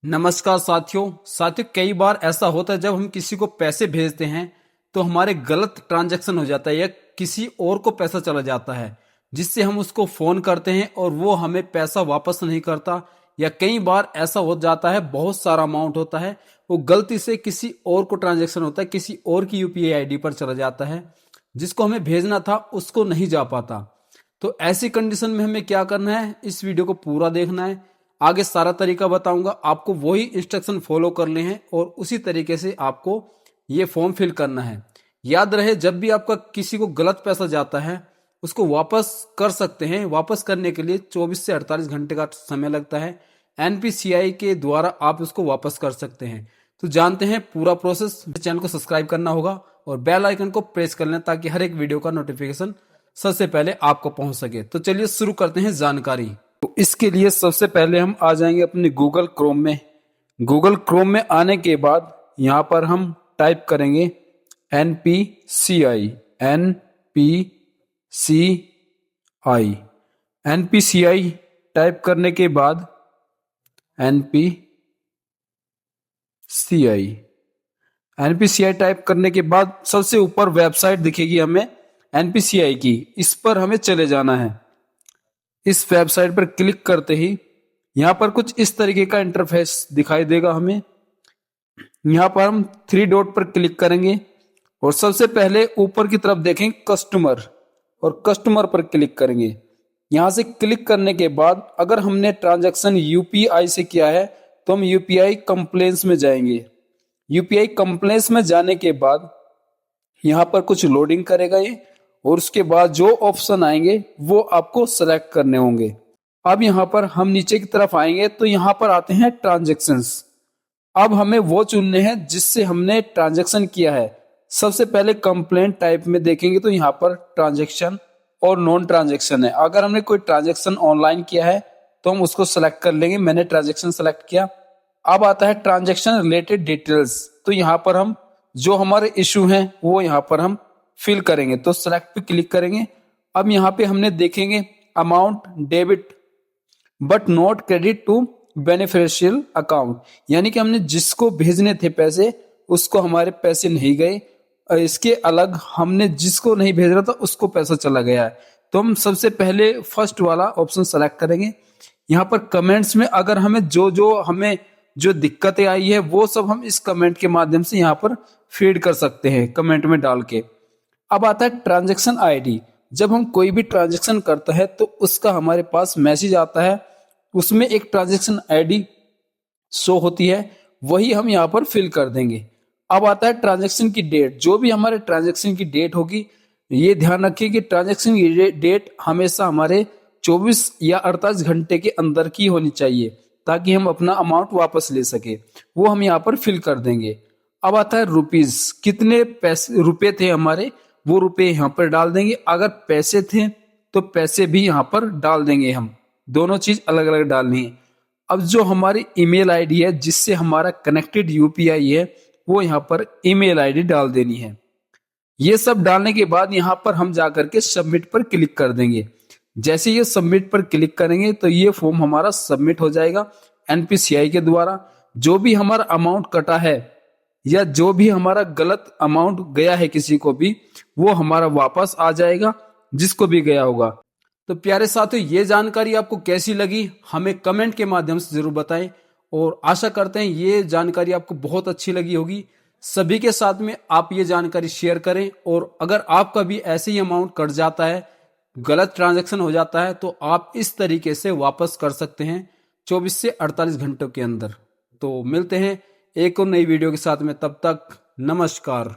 नमस्कार साथियों कई बार ऐसा होता है जब हम किसी को पैसे भेजते हैं तो हमारे गलत ट्रांजैक्शन हो जाता है या किसी और को पैसा चला जाता है, जिससे हम उसको फोन करते हैं और वो हमें पैसा वापस नहीं करता। या कई बार ऐसा हो जाता है, बहुत सारा अमाउंट होता है, वो गलती से किसी और को ट्रांजैक्शन होता है, किसी और की यूपीआई आईडी पर चला जाता है, जिसको हमें भेजना था उसको नहीं जा पाता। तो ऐसी कंडीशन में हमें क्या करना है, इस वीडियो को पूरा देखना है। आगे सारा तरीका बताऊंगा, आपको वही इंस्ट्रक्शन फॉलो करने हैं और उसी तरीके से आपको ये फॉर्म फिल करना है। याद रहे, जब भी आपका किसी को गलत पैसा जाता है उसको वापस कर सकते हैं। वापस करने के लिए 24 से 48 घंटे का समय लगता है। एनपीसीआई के द्वारा आप उसको वापस कर सकते हैं। तो जानते हैं पूरा प्रोसेस। चैनल को सब्सक्राइब करना होगा और बेल आइकन को प्रेस कर लें ताकि हर एक वीडियो का नोटिफिकेशन सबसे पहले आपको पहुंच सके। तो चलिए शुरू करते हैं जानकारी। तो इसके लिए सबसे पहले हम आ जाएंगे अपने गूगल क्रोम में। गूगल क्रोम में आने के बाद यहाँ पर हम टाइप करेंगे NPCI NPCI NPCI टाइप करने के बाद NPCI टाइप करने के बाद सबसे ऊपर वेबसाइट दिखेगी हमें NPCI की, इस पर हमें चले जाना है। इस वेबसाइट पर क्लिक करते ही यहाँ पर कुछ इस तरीके का इंटरफेस दिखाई देगा हमें। यहाँ पर हम 3 डॉट पर क्लिक करेंगे और सबसे पहले ऊपर की तरफ देखें कस्टमर, और कस्टमर पर क्लिक करेंगे। यहाँ से क्लिक करने के बाद अगर हमने ट्रांजैक्शन यूपीआई से किया है तो हम यूपीआई कंप्लेंट्स में जाएंगे। यूपीआई कंप्लेंट्स में जाने के बाद यहाँ पर कुछ लोडिंग करेगा ये, और उसके बाद जो ऑप्शन आएंगे वो आपको सेलेक्ट करने होंगे। अब यहाँ पर हम नीचे की तरफ आएंगे तो यहाँ पर आते हैं ट्रांजैक्शंस। अब हमें वो चुनने हैं जिससे हमने ट्रांजैक्शन किया है। सबसे पहले कंप्लेंट टाइप में देखेंगे तो यहाँ पर ट्रांजैक्शन और नॉन ट्रांजैक्शन है। अगर हमने कोई ट्रांजैक्शन ऑनलाइन किया है तो हम उसको सेलेक्ट कर लेंगे। मैंने ट्रांजैक्शन सेलेक्ट किया। अब आता है ट्रांजैक्शन रिलेटेड डिटेल्स। तो यहाँ पर हम जो हमारे इशू हैं वो यहाँ पर हम फिल करेंगे। तो सेलेक्ट पे क्लिक करेंगे। अब यहाँ पे हमने देखेंगे amount debit but not credit to beneficial account, यानी कि हमने जिसको भेजने थे पैसे उसको हमारे पैसे नहीं गए। इसके अलग हमने जिसको नहीं भेज रहा था उसको पैसा चला गया है। तो हम सबसे पहले फर्स्ट वाला ऑप्शन सेलेक्ट करेंगे। यहाँ पर कमेंट्स में अगर हमें हमें जो दिक्कतें आई है वो सब हम इस कमेंट के माध्यम से यहाँ पर फीड कर सकते हैं, कमेंट में डाल के। अब आता है ट्रांजैक्शन आईडी। जब हम कोई भी ट्रांजैक्शन करता है तो उसका हमारे पास मैसेज आता है, उसमें एक ट्रांजैक्शन आईडी शो होती है, वही हम यहाँ पर फिल कर देंगे। अब आता है ट्रांजैक्शन की डेट। जो भी हमारे ट्रांजैक्शन की डेट होगी, ये ध्यान रखिए कि ट्रांजैक्शन की डेट हमेशा हमारे 24 या 48 घंटे के अंदर की होनी चाहिए ताकि हम अपना अमाउंट वापस ले सके। वो हम यहाँ पर फिल कर देंगे। अब आता है रुपीज। कितने पैसे रुपए थे हमारे, वो रुपए यहाँ पर डाल देंगे। अगर पैसे थे तो पैसे भी यहाँ पर डाल देंगे। हम दोनों चीज अलग अलग डालनी है। अब जो हमारी ईमेल आईडी है जिससे हमारा कनेक्टेड यूपीआई है वो यहाँ पर ईमेल आईडी डाल देनी है। ये सब डालने के बाद यहाँ पर हम जाकर के सबमिट पर क्लिक कर देंगे। जैसे ये सबमिट पर क्लिक करेंगे तो ये फॉर्म हमारा सबमिट हो जाएगा एनपीसीआई के द्वारा। जो भी हमारा अमाउंट कटा है या जो भी हमारा गलत अमाउंट गया है किसी को भी, वो हमारा वापस आ जाएगा जिसको भी गया होगा। तो प्यारे साथियों, ये जानकारी आपको कैसी लगी हमें कमेंट के माध्यम से जरूर बताएं, और आशा करते हैं ये जानकारी आपको बहुत अच्छी लगी होगी। सभी के साथ में आप ये जानकारी शेयर करें, और अगर आपका भी ऐसे ही अमाउंट कट जाता है, गलत ट्रांजैक्शन हो जाता है, तो आप इस तरीके से वापस कर सकते हैं 24 से 48 घंटों के अंदर। तो मिलते हैं एक और नई वीडियो के साथ में, तब तक नमस्कार।